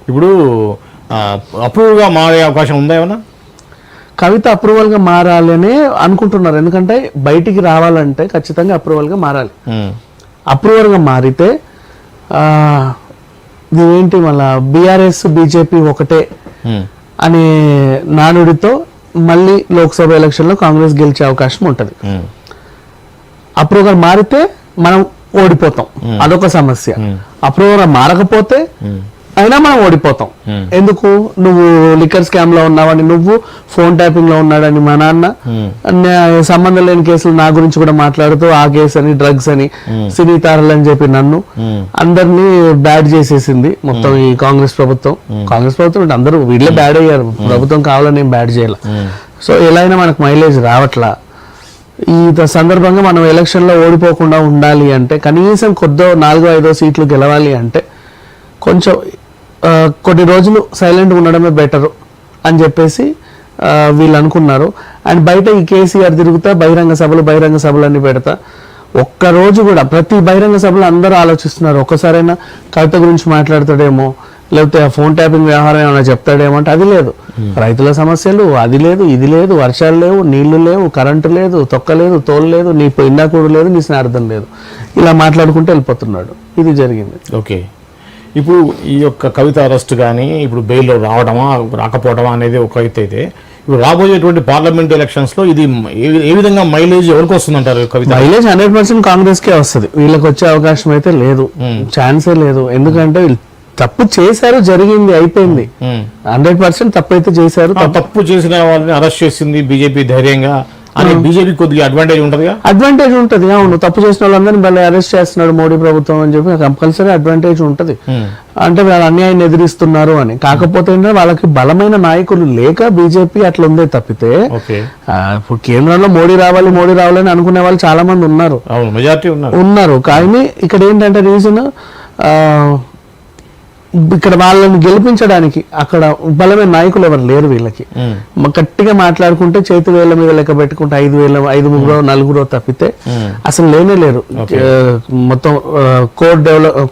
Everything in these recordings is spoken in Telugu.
ఇప్పుడు అప్రూవల్గా మారే అవకాశం ఉందా ఏమన్నా? కవిత అప్రూవల్గా మారాలని అనుకుంటున్నారు. ఎందుకంటే బయటికి రావాలంటే ఖచ్చితంగా అప్రూవల్గా మారాలి. అప్రూవల్గా మారితే ఇదేంటి మళ్ళా బీఆర్ఎస్ బీజేపీ ఒకటే అనే నానుడితో మళ్ళీ లోక్సభ ఎలక్షన్లో కాంగ్రెస్ గెలిచే అవకాశం ఉంటుంది. అప్రూవల్గా మారితే మనం ఓడిపోతాం, అదొక సమస్య. అప్రూవల్గా మారకపోతే అయినా మనం ఓడిపోతాం. ఎందుకు? నువ్వు లిక్కర్ స్కామ్ లో ఉన్నావని, నువ్వు ఫోన్ ట్యాపింగ్ లో ఉన్నాడని మా నాన్న, సంబంధం లేని కేసులు నా గురించి కూడా మాట్లాడుతూ ఆ కేసు అని డ్రగ్స్ అని సినీ తారలు అని చెప్పి నన్ను అందరినీ బ్యాడ్ చేసేసింది మొత్తం ఈ కాంగ్రెస్ ప్రభుత్వం. కాంగ్రెస్ ప్రభుత్వం అందరూ వీళ్ళే బ్యాడ్ అయ్యారు, ప్రభుత్వం కావాలని ఏం బ్యాడ్ చేయాలి. సో ఎలా అయినా మనకు మైలేజ్ రావట్లా. ఈ సందర్భంగా మనం ఎలక్షన్ లో ఓడిపోకుండా ఉండాలి అంటే కనీసం 4-5 సీట్లు గెలవాలి అంటే కొంచెం కొన్ని రోజులు సైలెంట్గా ఉండడమే బెటరు అని చెప్పేసి వీళ్ళు అనుకున్నారు. అండ్ బయట ఈ కేసీఆర్ తిరుగుతా బహిరంగ సభలు అన్ని పెడతా ఒక్కరోజు కూడా ప్రతి బహిరంగ సభలో అందరూ ఆలోచిస్తున్నారు ఒక్కసారైనా కవిత గురించి మాట్లాడతాడేమో, లేకపోతే ఫోన్ ట్యాపింగ్ వ్యవహారం ఏమైనా చెప్తాడేమో అంటే అది లేదు. రైతుల సమస్యలు అది లేదు, ఇది లేదు, వర్షాలు లేవు, నీళ్లు లేవు, కరెంటు లేదు, తొక్క లేదు, తోలు లేదు, నీ ఇన్నాకూడు లేదు, నీ స్నార్థం లేదు, ఇలా మాట్లాడుకుంటూ వెళ్ళిపోతున్నాడు. ఇది జరిగింది. ఓకే, ఇప్పుడు ఈ యొక్క కవిత అరెస్ట్ కానీ ఇప్పుడు బెయిల్లో రావడమా రాకపోవడమా అనేది ఒక ఎత్తు అయితే, ఇప్పుడు రాబోయేటువంటి పార్లమెంట్ ఎలక్షన్స్లో ఇది ఏ విధంగా మైలేజ్ ఎవరికి వస్తుందంటారు? కవిత మైలేజ్ 100% కాంగ్రెస్కే వస్తుంది, వీళ్ళకి వచ్చే అవకాశం అయితే లేదు, ఛాన్సే లేదు. ఎందుకంటే తప్పు చేశారు, జరిగింది, అయిపోయింది. 100% తప్పు అయితే చేశారు. తప్పు చేసిన వాళ్ళని అరెస్ట్ చేసింది బీజేపీ ధైర్యంగా అని బీజేపీ కొద్దిగా అడ్వాంటేజ్ ఉంటుంది. అడ్వాంటేజ్ ఉంటుంది. అవును, తప్పు చేసిన వాళ్ళందరినీ మళ్ళీ అరెస్ట్ చేస్తున్నాడు మోడీ ప్రభుత్వం అని చెప్పి కంపల్సరీ అడ్వాంటేజ్ ఉంటుంది. అంటే వాళ్ళు అన్యాయాన్ని ఎదిరిస్తున్నారు అని. కాకపోతే వాళ్ళకి బలమైన నాయకులు లేక బీజేపీ అట్లా ఉందే తప్పితే ఇప్పుడు కేంద్రంలో మోడీ రావాలని అనుకునే వాళ్ళు చాలా మంది ఉన్నారు, మెజారిటీ ఉన్నారు. కానీ ఇక్కడ ఏంటంటే రీజన్ ఇక్కడ వాళ్ళని గెలిపించడానికి అక్కడ బలమైన నాయకులు ఎవరు లేరు. వీళ్ళకి గట్టిగా మాట్లాడుకుంటే చేతి వేళ్ల మీద లెక్క పెట్టుకుంటే 5 తప్పితే అసలు లేనే లేరు. మొత్తం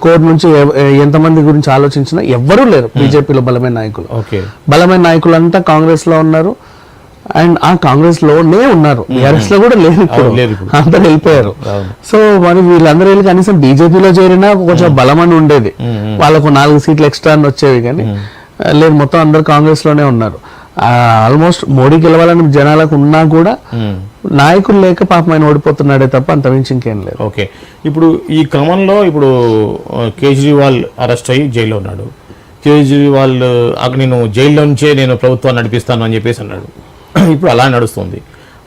కోడ్ నుంచి ఎంతమంది గురించి ఆలోచించినా ఎవ్వరూ లేరు బీజేపీలో బలమైన నాయకులు. బలమైన నాయకులు అంతా కాంగ్రెస్ లో ఉన్నారు. అండ్ ఆ కాంగ్రెస్ లోనే ఉన్నారు, బీఆర్ఎస్ లో కూడా లేదు, అందరు వెళ్ళిపోయారు. సో మరి వీళ్ళందరూ వెళ్ళి కనీసం బీజేపీలో చేరినా కొంచెం బలమని ఉండేది, వాళ్ళకు 4 సీట్లు ఎక్స్ట్రా వచ్చేవి. కానీ లేదు, మొత్తం అందరు కాంగ్రెస్ లోనే ఉన్నారు. ఆల్మోస్ట్ మోడీ గెలవాలని జనాలకు ఉన్నా కూడా నాయకులు లేక పాపం ఆయన ఓడిపోతున్నాడే తప్ప అంతమించి ఇంకేం లేదు. ఓకే, ఇప్పుడు ఈ క్రమంలో ఇప్పుడు కేజ్రీవాల్ అరెస్ట్ అయ్యి జైల్లో ఉన్నాడు. కేజ్రీవాల్ నేను జైల్లో నుంచే నేను ప్రభుత్వాన్ని నడిపిస్తాను అని చెప్పేసి అన్నాడు. ఇప్పుడు అలా నడుస్తుంది.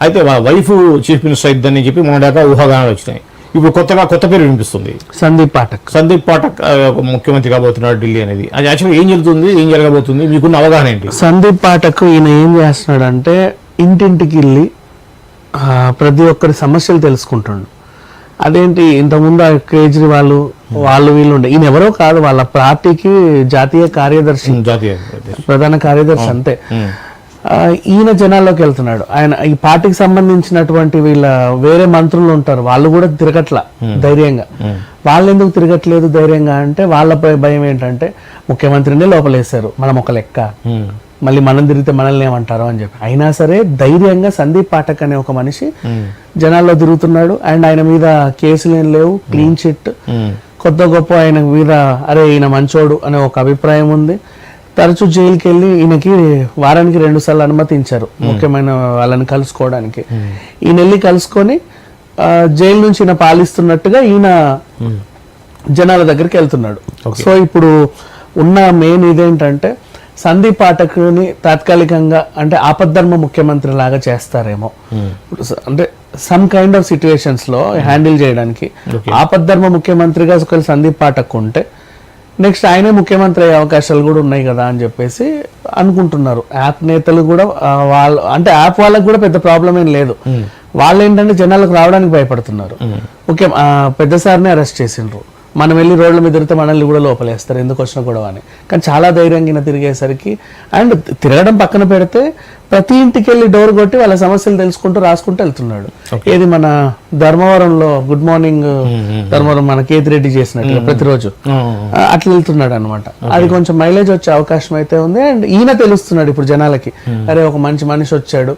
అయితే వైఫ్ చీఫ్ మినిస్టర్ అయిద్దని చెప్పి మొన్నదాకా ఊహాగానాలు వచ్చినాయి. ఇప్పుడు కొత్త పేరు వినిపిస్తుంది, సందీప్ పాఠక్ ముఖ్యమంత్రి కాబోతున్నాడు ఢిల్లీ అనేది. అది యాక్చువల్గా ఏం జరుగుతుంది, ఏం జరగబోతుంది, మీకున్న అవగాహన ఏంటి? సందీప్ పాఠక్ ఈయన ఏం చేస్తున్నాడంటే ఇంటింటికి వెళ్ళి ప్రతి ఒక్కరి సమస్యలు తెలుసుకుంటాడు. అదేంటి ఇంతకుముందు కేజ్రీవాల్ వాళ్ళు వీళ్ళు ఉండే, ఈయన ఎవరో కాదు, వాళ్ళ పార్టీకి జాతీయ కార్యదర్శి, ప్రధాన కార్యదర్శి అంతే. ఈయన జనాల్లోకి వెళ్తున్నాడు. ఆయన ఈ పార్టీకి సంబంధించినటువంటి వీళ్ళ వేరే మంత్రులు ఉంటారు, వాళ్ళు కూడా తిరగట్ల ధైర్యంగా. వాళ్ళు ఎందుకు తిరగట్లేదు ధైర్యంగా అంటే వాళ్ళ భయం ఏంటంటే ముఖ్యమంత్రిని లోపలేశారు, మనం ఒక లెక్క, మళ్ళీ మనం తిరిగితే మనల్ని ఏమంటారు అని చెప్పి. అయినా సరే ధైర్యంగా సందీప్ పాఠక్ అనే ఒక మనిషి జనాల్లో తిరుగుతున్నాడు. అండ్ ఆయన మీద కేసులు ఏం లేవు, క్లీన్ చిట్, కొత్త గొప్ప ఆయన మీద అరే ఈయన మంచోడు అనే ఒక అభిప్రాయం ఉంది. తరచూ జైలుకి వెళ్ళి ఈయనకి వారానికి 2 సార్లు అనుమతించారు ముఖ్యమైన వాళ్ళని కలుసుకోవడానికి. ఈయన వెళ్ళి కలుసుకొని జైలు నుంచి ఈయన పాలిస్తున్నట్టుగా ఈయన జనాల దగ్గరికి వెళ్తున్నాడు. సో ఇప్పుడు ఉన్న మెయిన్ ఇదేంటంటే సందీప్ పాఠక్ని తాత్కాలికంగా అంటే ఆపద్ధర్మ ముఖ్యమంత్రి లాగా చేస్తారేమో, అంటే సమ్ కైండ్ ఆఫ్ సిచ్యువేషన్స్ లో హ్యాండిల్ చేయడానికి ఆపద్ధర్మ ముఖ్యమంత్రిగా ఒకవేళ సందీప్ పాఠక్ ఉంటే నెక్స్ట్ ఆయనే ముఖ్యమంత్రి అయ్యే అవకాశాలు కూడా ఉన్నాయి కదా అని చెప్పేసి అనుకుంటున్నారు. యాప్ నేతలు కూడా వాళ్ళు అంటే యాప్ వాళ్ళకి కూడా పెద్ద ప్రాబ్లం ఏం లేదు. వాళ్ళు ఏంటంటే జనాలకు రావడానికి భయపడుతున్నారు. పెద్ద సార్ని అరెస్ట్ చేసిండ్రు, మనం వెళ్ళి రోడ్ల మీద తిరిగితే మనల్ని కూడా లోపలేస్తారు ఎందుకు వచ్చిన గొడవ అని. కానీ చాలా ధైర్యంగా ఈయన తిరిగేసరికి, అండ్ తిరగడం పక్కన పెడితే ప్రతి ఇంటికి వెళ్ళి డోర్ కొట్టి వాళ్ళ సమస్యలు తెలుసుకుంటూ రాసుకుంటూ వెళ్తున్నాడు. ఏది మన ధర్మవరంలో గుడ్ మార్నింగ్ ధర్మవరం మన కేతిరెడ్డి చేసినట్టు ప్రతిరోజు అట్లా వెళ్తున్నాడు అనమాట. అది కొంచెం మైలేజ్ వచ్చే అవకాశం అయితే ఉంది. అండ్ ఈయన తెలుస్తున్నాడు ఇప్పుడు జనాలకి, అరే ఒక మంచి మనిషి వచ్చాడు,